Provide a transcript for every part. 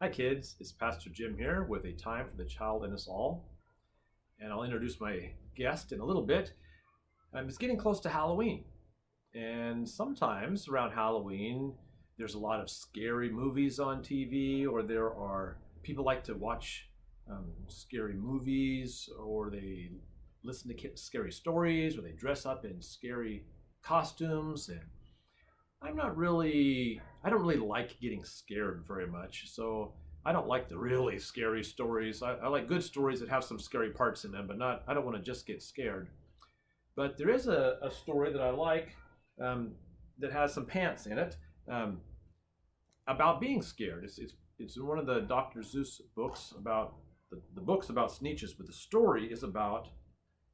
Hi kids, it's Pastor Jim here with a time for the child in us all. And I'll introduce my guest in a little bit. It's getting close to Halloween. And sometimes around Halloween, there's a lot of scary movies on TV, or there are people like to watch scary movies, or they listen to scary stories, or they dress up in scary costumes. And I don't really like getting scared very much. So I don't like the really scary stories. I like good stories that have some scary parts in them, but I don't want to just get scared. But there is a story that I like um, that has some pants in it um, about being scared. It's in one of the Dr. Seuss books about the books about Sneetches, but the story is about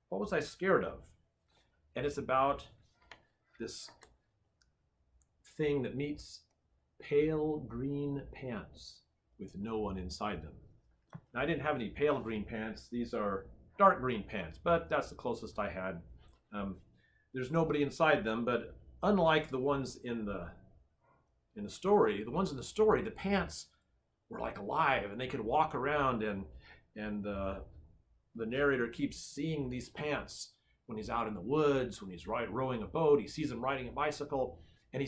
what was I scared of? And it's about this thing that meets pale green pants with no one inside them. Now, I didn't have any pale green pants. These are dark green pants, but that's the closest I had. There's nobody inside them, but unlike the ones in the story, the pants were like alive and they could walk around, and the narrator keeps seeing these pants when he's out in the woods, when he's rowing a boat. He sees them riding a bicycle, and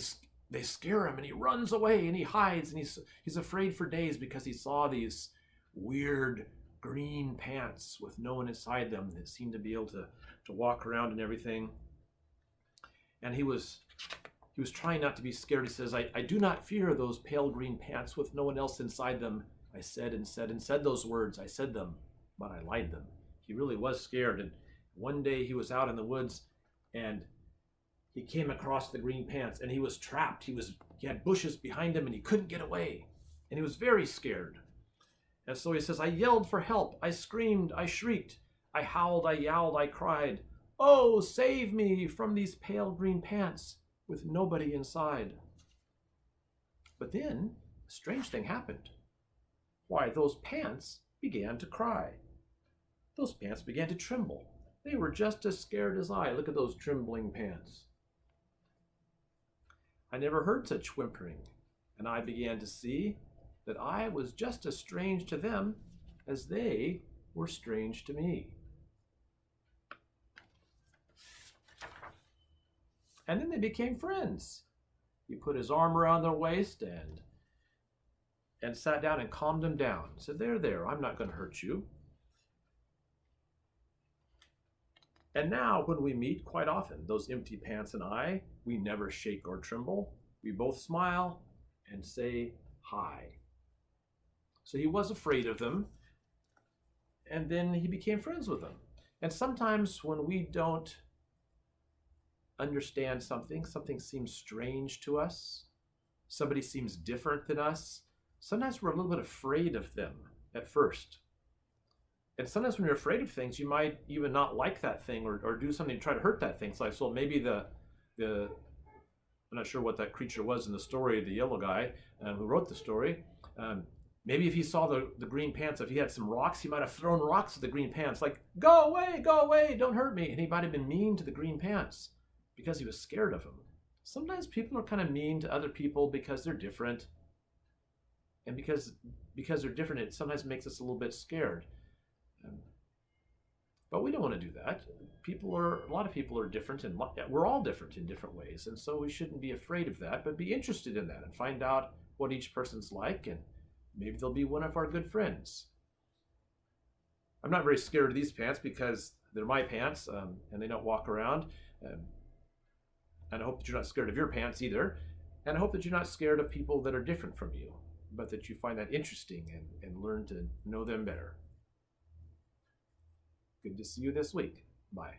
they scare him, and he runs away and he hides, and he's afraid for days because he saw these weird green pants with no one inside them that seemed to be able to walk around and everything. And he was trying not to be scared. He says, I do not fear those pale green pants with no one else inside them. I said and said and said those words. I said them, but I lied them. He really was scared. And one day he was out in the woods, and he came across the green pants, and he was trapped. He had bushes behind him, and he couldn't get away. And he was very scared. And so he says, I yelled for help. I screamed. I shrieked. I howled. I yowled. I cried. Oh, save me from these pale green pants with nobody inside. But then a strange thing happened. Why, those pants began to cry. Those pants began to tremble. They were just as scared as I. Look at those trembling pants. I never heard such whimpering, and I began to see that I was just as strange to them as they were strange to me. And then they became friends. He put his arm around their waist and sat down and calmed them down. Said, there, I'm not going to hurt you. And now when we meet, quite often, those empty pants and I, we never shake or tremble. We both smile and say hi. So he was afraid of them, and then he became friends with them. And sometimes when we don't understand something seems strange to us, somebody seems different than us, sometimes we're a little bit afraid of them at first. And sometimes when you're afraid of things, you might even not like that thing or do something to try to hurt that thing. So maybe the I'm not sure what that creature was in the story, the yellow guy who wrote the story. Maybe if he saw the green pants, if he had some rocks, he might have thrown rocks at the green pants, like, go away, don't hurt me. And he might have been mean to the green pants because he was scared of them. Sometimes people are kind of mean to other people because they're different. And because they're different, it sometimes makes us a little bit scared. But we don't want to do that. A lot of people are different, and we're all different in different ways. And so we shouldn't be afraid of that, but be interested in that and find out what each person's like, and maybe they'll be one of our good friends. I'm not very scared of these pants because they're my pants, and they don't walk around. And I hope that you're not scared of your pants either. And I hope that you're not scared of people that are different from you, but that you find that interesting and learn to know them better. Good to see you this week. Bye.